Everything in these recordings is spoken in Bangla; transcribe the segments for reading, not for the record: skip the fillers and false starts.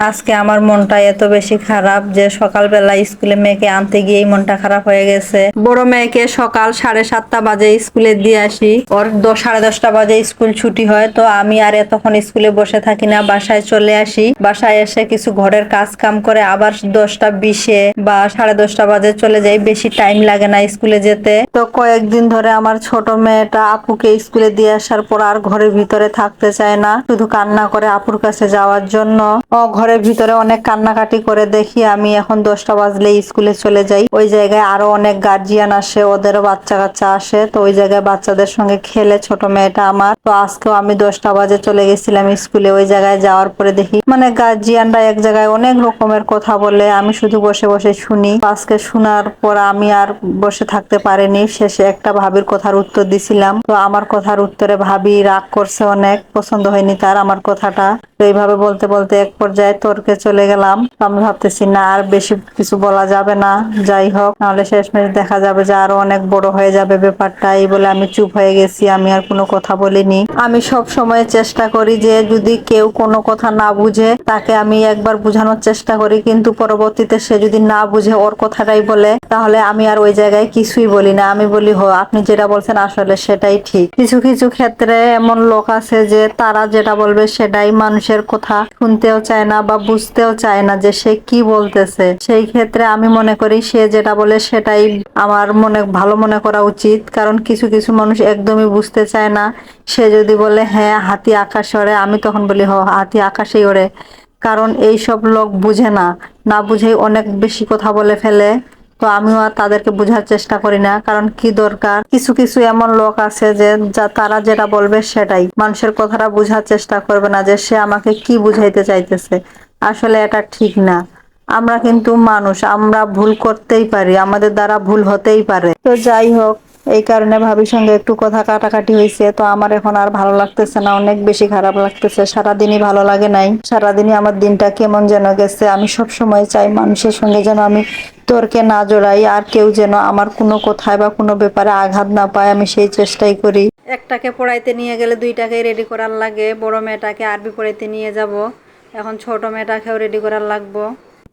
আজকে আমার মনটা এত বেশি খারাপ যে সকালবেলা স্কুলে মেয়েকে আনতে গিয়েই মনটা খারাপ হয়ে গেছে। বড় মেয়েকে সকাল 7:30 বাজে স্কুলে দিয়ে আসি, ওর 10, 10:30 বাজে স্কুল ছুটি হয়। তো আমি আর এতক্ষণ স্কুলে বসে থাকি না, বাসায় চলে আসি। বাসায় এসে কিছু ঘরের কাজ কাম করে আবার 10টা 20-এ বা 10:30 বাজে চলে যাই। বেশি টাইম লাগে না স্কুলে যেতে। তো কয়েকদিন ধরে আমার ছোট মেয়েটা আপুকে স্কুলে দিয়ে আসার পর আর ঘরের ভিতরে থাকতে চায় না, শুধু কান্না করে আপুর কাছে যাওয়ার জন্য। ও ঘরের ভিতরে অনেক কান্নাকাটি করে দেখি আমি এখন 10টা বাজলেই স্কুলে চলে যাই। ওই জায়গায় আরো অনেক গার্জিয়ান আসে, ওদেরও বাচ্চা কাচ্চা আসে। তো ওই জায়গায় বাচ্চাদের সঙ্গে খেলে ছোট মেয়েটা আমার। তো আজকেও আমি 10টা বাজে চলে গেছিলাম স্কুলে। ওই জায়গায় যাওয়ার পরে দেখি মানে গার্জিয়ানরা এক জায়গায় অনেক রকমের কথা বলে, আমি শুধু বসে বসে শুনি। আজকে শোনার পর আমি আর বসে থাকতে পারিনি, শেষে একটা ভাবির কথার উত্তর দিছিলাম। তো আমার কথার উত্তরে ভাবি রাগ করছে, অনেক পছন্দ হয়নি তার আমার কথাটা। তো এইভাবে বলতে বলতে এক পর্যায়ে তর্কে চলে গেলাম। তো আমি ভাবতেছি না আর বেশি কিছু বলা যাবে না, যাই হোক, নাহলে শেষমেশ দেখা যাবে যে আরো অনেক বড় হয়ে যাবে ব্যাপারটা। এই বলে আমি চুপ হয়ে গেছি, আমি আর কোনো কথা বলিনি। আমি সব সময় চেষ্টা করি যে যদি কেউ কোনো কথা না বুঝে তাকে আমি একবার বোঝানোর চেষ্টা করি, কিন্তু পরবর্তীতে সে যদি না বুঝে ওর কথাটাই বলে, তাহলে আমি আর ওই জায়গায় কিছুই বলি না। আমি বলি আপনি যেটা বলছেন আসলে সেটাই ঠিক। কিছু কিছু ক্ষেত্রে এমন লোক আছে যে তারা যেটা বলবে সেটাই, মানুষের কথা শুনতেও চায় না বা বুঝতেও চায় না যে সে কি বলতেছে। সেই ক্ষেত্রে আমি মনে করি সে যেটা বলে সেটাই আমার ভালো মনে করা উচিত। কারণ কিছু কিছু মানুষ একদমই বুঝতে চায় না। সে যদি বলে হ্যাঁ হাতি আকাশে ওড়ে, আমি তখন বলি হাতি আকাশেই ওড়ে। কারণ এই সব লোক বুঝে না, না বুঝেই অনেক বেশি কথা বলে ফেলে। তো আমিও আর তাদেরকে বোঝার চেষ্টা করি না, কারণ কি দরকার। কিছু কিছু এমন লোক আছে যে তারা যেটা বলবে সেটাই, মানুষের কথাটা বোঝার চেষ্টা করবে না যে সে আমাকে কি বুঝাইতে চাইতেছে। আসলে এটা ঠিক না। আমরা কিন্তু মানুষ, আমরা ভুল করতেই পারি, আমাদের দ্বারা ভুল হতেই পারে। তো যাই হোক, এই কারণে ভাবির সঙ্গে একটু কথা কাটাকাটি হয়েছে। তো আমার এখন আর ভালো লাগতেছে না, অনেক বেশি খারাপ লাগতেছে। সারাদিনই ভালো লাগে নাই, সারাদিনই আমার দিনটা কেমন যেন গেছে। আমি সব সময় চাই মানুষের সঙ্গে যেন আমি তর্কে না জড়াই, আর কেউ যেন আমার কোনো কথায় বা কোনো ব্যাপারে আঘাত না পায়, আমি সেই চেষ্টাই করি। একটাকে পড়াইতে নিয়ে গেলে দুইটাকে রেডি করার লাগে। বড় মেয়েটাকে আরবি পড়াইতে নিয়ে যাব, এখন ছোট মেয়েটাকেও রেডি করার লাগবো।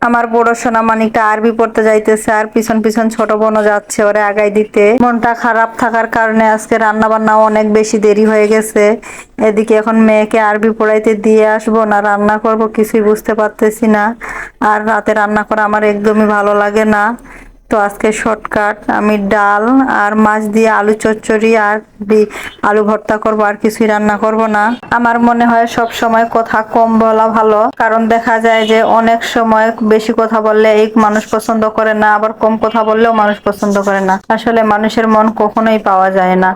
আমার বড় সোনা মানিকটা আরবি পড়তে যাইতেছে, আর পিছন পিছন ছোট বোনও যাচ্ছে ওরে আগাই দিতে। মনটা খারাপ থাকার কারণে আজকে রান্না বান্নাও অনেক বেশি দেরি হয়ে গেছে। এদিকে এখন মেয়েকে আরবি পড়াইতে দিয়ে আসবো না রান্না করব কিছুই বুঝতে পারতেছি না। আর রাতে রান্না করা আমার একদমই ভালো লাগে না। তো আজকে শর্টকাট, আমি ডাল আর মাছ দিয়ে আলু চচ্চড়ি আর আলু ভর্তা করব, আর কিছুই রান্না করব না। আমার মনে হয় সব সময় কথা কম বলা ভালো, কারণ দেখা যায় যে অনেক সময় বেশি কথা বললে এই মানুষ পছন্দ করে না, আবার কম কথা বললেও মানুষ পছন্দ করে না। আসলে মানুষের মন কখনোই পাওয়া যায় না।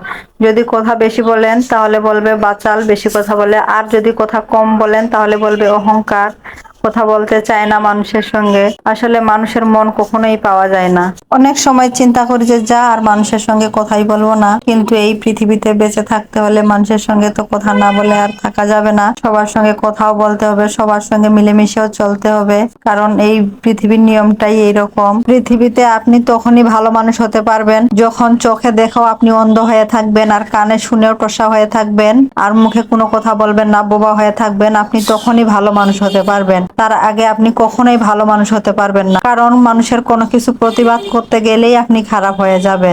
যদি কথা বেশি বলেন তাহলে বলবে বাচাল, বেশি কথা বলে। আর যদি কথা কম বলেন তাহলে বলবে অহংকার, কথা বলতে চায় না মানুষের সঙ্গে। আসলে মানুষের মন কখনোই পাওয়া যায় না। অনেক সময় চিন্তা করি যে যা আর মানুষের সঙ্গে কথাই বলবো না, কিন্তু এই পৃথিবীতে বেঁচে থাকতে হলে মানুষের সঙ্গে তো কথা না বলে আর থাকা যাবে না। সবার সঙ্গে কথাও বলতে হবে, সবার সঙ্গে মিলেমিশেও চলতে হবে, কারণ এই পৃথিবীর নিয়মটাই এইরকম। পৃথিবীতে আপনি তখনই ভালো মানুষ হতে পারবেন যখন চোখে দেখাও আপনি অন্ধ হয়ে থাকবেন, আর কানে শুনেও টোসা হয়ে থাকবেন, আর মুখে কোনো কথা বলবেন না, বোবা হয়ে থাকবেন। আপনি তখনই ভালো মানুষ হতে পারবেন, তার আগে আপনি কখনোই ভালো মানুষ হতে পারবেন না। কারণ মানুষের কোনো কিছু প্রতিবাদ করতে গেলেই আপনি খারাপ হয়ে যাবেন।